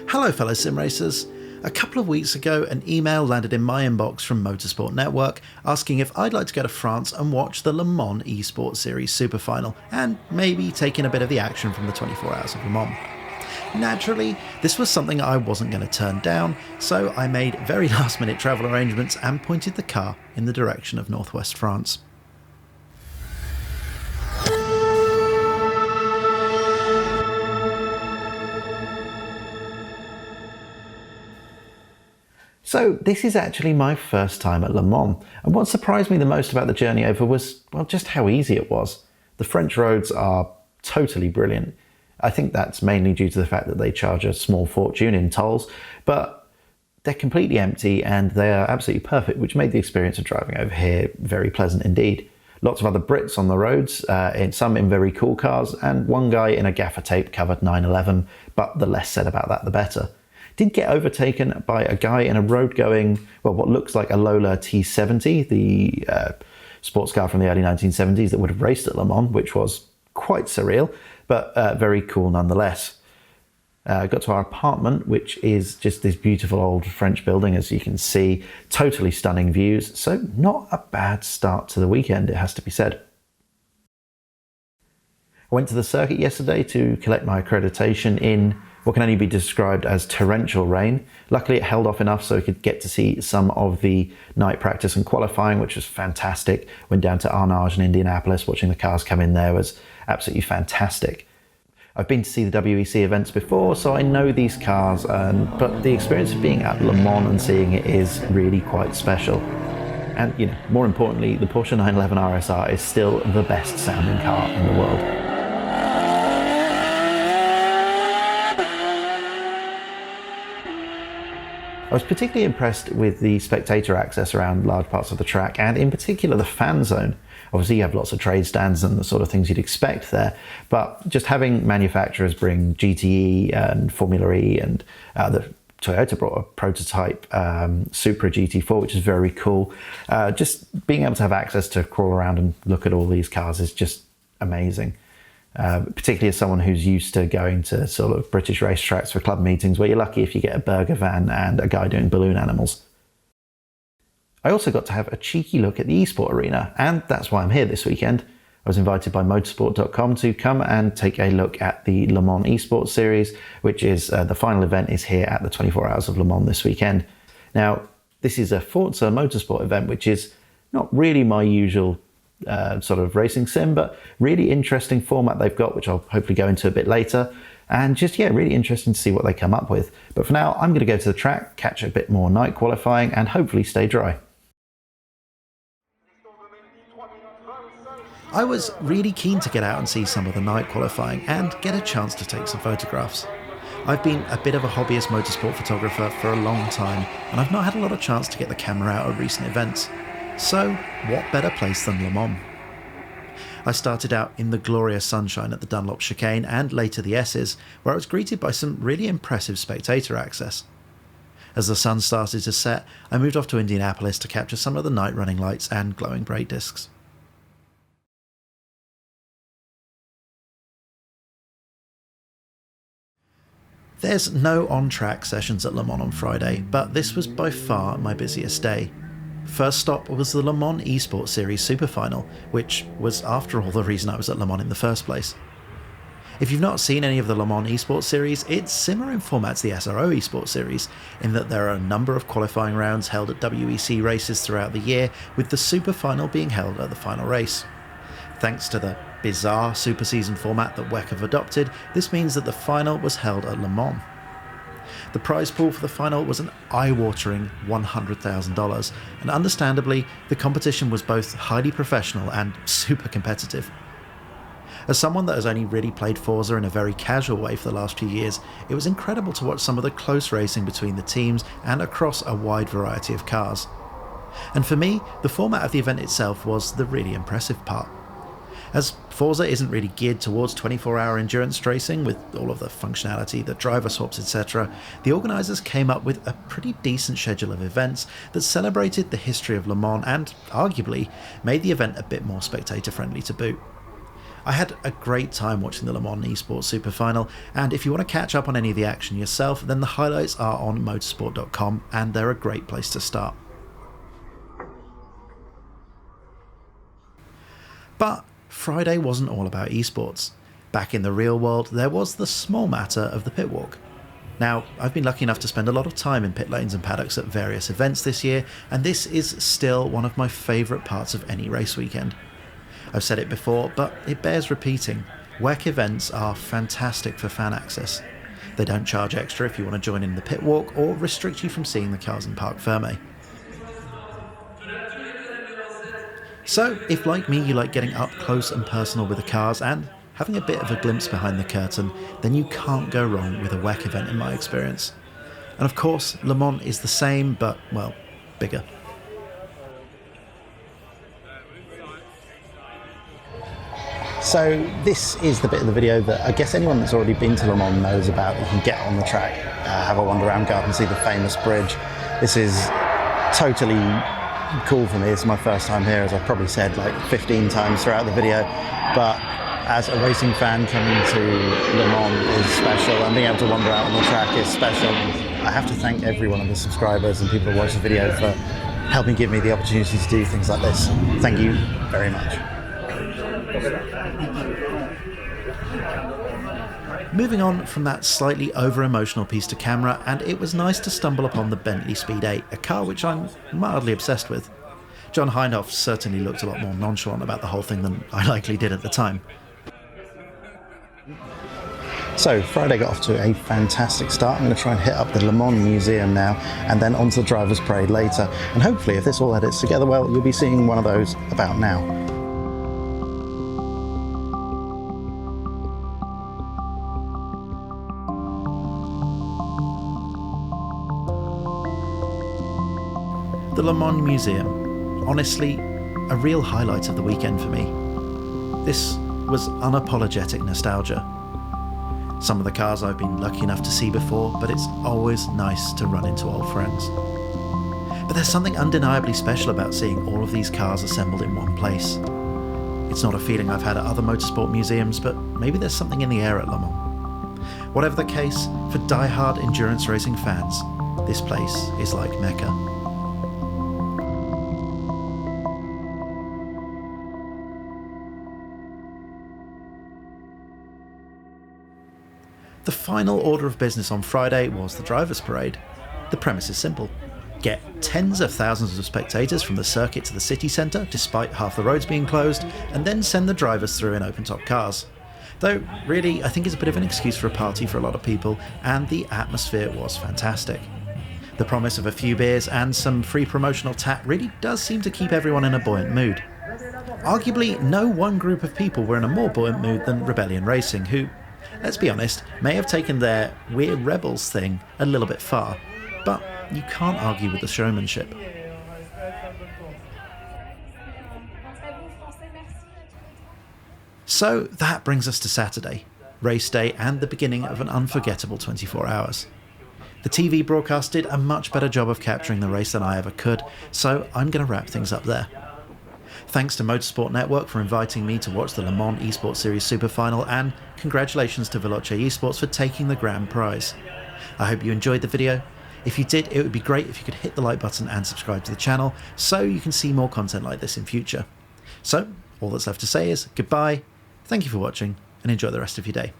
Hello fellow sim racers. A couple of weeks ago an email landed in my inbox from Motorsport Network asking if I'd like to go to France and watch the Le Mans eSports Series Super Final and maybe take in a bit of the action from the 24 Hours of Le Mans. Naturally, this was something I wasn't going to turn down, so I made very last minute travel arrangements and pointed the car in the direction of northwest France. So this is actually my first time at Le Mans, and what surprised me the most about the journey over was, well, just how easy it was. The French roads are totally brilliant. I think that's mainly due to the fact that they charge a small fortune in tolls, but they're completely empty and they are absolutely perfect, which made the experience of driving over here very pleasant indeed. Lots of other Brits on the roads, some in very cool cars, and one guy in a gaffer tape covered 911, but the less said about that the better. Did get overtaken by a guy in a road going, well, what looks like a Lola T70, the sports car from the early 1970s that would have raced at Le Mans, which was quite surreal, but very cool nonetheless. Got to our apartment, which is just this beautiful old French building, as you can see, totally stunning views, so not a bad start to the weekend, it has to be said. I went to the circuit yesterday to collect my accreditation in what can only be described as torrential rain. Luckily it held off enough so we could get to see some of the night practice and qualifying, which was fantastic. Went down to Arnage and Indianapolis, watching the cars come in there was absolutely fantastic. I've been to see the WEC events before, so I know these cars, but the experience of being at Le Mans and seeing it is really quite special. And more importantly, the Porsche 911 RSR is still the best sounding car in the world. I was particularly impressed with the spectator access around large parts of the track, and in particular the fan zone. Obviously you have lots of trade stands and the sort of things you'd expect there, but just having manufacturers bring GTE and Formula E, and the Toyota brought a prototype Supra GT4, which is very cool. Just being able to have access to crawl around and look at all these cars is just amazing. Particularly as someone who's used to going to sort of British racetracks for club meetings where you're lucky if you get a burger van and a guy doing balloon animals. I also got to have a cheeky look at the eSport arena, and that's why I'm here this weekend. I was invited by motorsport.com to come and take a look at the Le Mans eSports series, which is the final event is here at the 24 Hours of Le Mans this weekend. Now, this is a Forza Motorsport event, which is not really my usual sort of racing sim, but really interesting format they've got, which I'll hopefully go into a bit later, and just really interesting to see what they come up with. But for now, I'm going to go to the track, catch a bit more night qualifying, and hopefully stay dry. I was really keen to get out and see some of the night qualifying and get a chance to take some photographs. I've been a bit of a hobbyist motorsport photographer for a long time, and I've not had a lot of chance to get the camera out at recent events. So, what better place than Le Mans? I started out in the glorious sunshine at the Dunlop chicane and later the S's, where I was greeted by some really impressive spectator access. As the sun started to set, I moved off to Indianapolis to capture some of the night running lights and glowing brake discs. There's no on-track sessions at Le Mans on Friday, but this was by far my busiest day. First stop was the Le Mans eSports Series Super Final, which was after all the reason I was at Le Mans in the first place. If you've not seen any of the Le Mans eSports Series, it's similar in format to the SRO eSports Series, in that there are a number of qualifying rounds held at WEC races throughout the year, with the Super Final being held at the final race. Thanks to the bizarre Super Season format that WEC have adopted, this means that the final was held at Le Mans. The prize pool for the final was an eye-watering $100,000, and understandably, the competition was both highly professional and super competitive. As someone that has only really played Forza in a very casual way for the last few years, it was incredible to watch some of the close racing between the teams and across a wide variety of cars. And for me, the format of the event itself was the really impressive part. As Forza isn't really geared towards 24-hour endurance racing with all of the functionality, the driver swaps, etc., the organisers came up with a pretty decent schedule of events that celebrated the history of Le Mans and, arguably, made the event a bit more spectator-friendly to boot. I had a great time watching the Le Mans eSports Super Final, and if you want to catch up on any of the action yourself, then the highlights are on motorsport.com, and they're a great place to start. But Friday wasn't all about eSports. Back in the real world, there was the small matter of the pit walk. Now, I've been lucky enough to spend a lot of time in pit lanes and paddocks at various events this year, and this is still one of my favourite parts of any race weekend. I've said it before, but it bears repeating. WEC events are fantastic for fan access. They don't charge extra if you want to join in the pit walk or restrict you from seeing the cars in Parc Fermé. So, if like me you like getting up close and personal with the cars and having a bit of a glimpse behind the curtain, then you can't go wrong with a WEC event in my experience. And of course, Le Mans is the same, but, well, bigger. So this is the bit of the video that I guess anyone that's already been to Le Mans knows about. You can get on the track, have a wander around, go up and see the famous bridge. This is totally cool for me. It's my first time here, as I've probably said like 15 times throughout the video, but as a racing fan, coming to Le Mans is special, and being able to wander out on the track is special. I have to thank every one of the subscribers and people who watch the video for helping give me the opportunity to do things like this. Thank you very much. Moving on from that slightly over-emotional piece to camera, and it was nice to stumble upon the Bentley Speed 8, a car which I'm mildly obsessed with. John Hindhaugh certainly looked a lot more nonchalant about the whole thing than I likely did at the time. So Friday got off to a fantastic start. I'm going to try and hit up the Le Mans Museum now, and then onto the Drivers' Parade later. And hopefully, if this all edits together well, you'll be seeing one of those about now. The Le Mans Museum. Honestly, a real highlight of the weekend for me. This was unapologetic nostalgia. Some of the cars I've been lucky enough to see before, but it's always nice to run into old friends. But there's something undeniably special about seeing all of these cars assembled in one place. It's not a feeling I've had at other motorsport museums, but maybe there's something in the air at Le Mans. Whatever the case, for die-hard endurance racing fans, this place is like Mecca. The final order of business on Friday was the Drivers' Parade. The premise is simple. Get tens of thousands of spectators from the circuit to the city centre, despite half the roads being closed, and then send the drivers through in open-top cars. Though, really, I think it's a bit of an excuse for a party for a lot of people, and the atmosphere was fantastic. The promise of a few beers and some free promotional tat really does seem to keep everyone in a buoyant mood. Arguably, no one group of people were in a more buoyant mood than Rebellion Racing, who, let's be honest, may have taken their "we're rebels" thing a little bit far, but you can't argue with the showmanship. So that brings us to Saturday, race day and the beginning of an unforgettable 24 hours. The TV broadcast did a much better job of capturing the race than I ever could, so I'm going to wrap things up there. Thanks to Motorsport Network for inviting me to watch the Le Mans eSports Series Super Final, and congratulations to Veloce Esports for taking the grand prize. I hope you enjoyed the video. If you did, it would be great if you could hit the like button and subscribe to the channel so you can see more content like this in future. So, all that's left to say is goodbye, thank you for watching, and enjoy the rest of your day.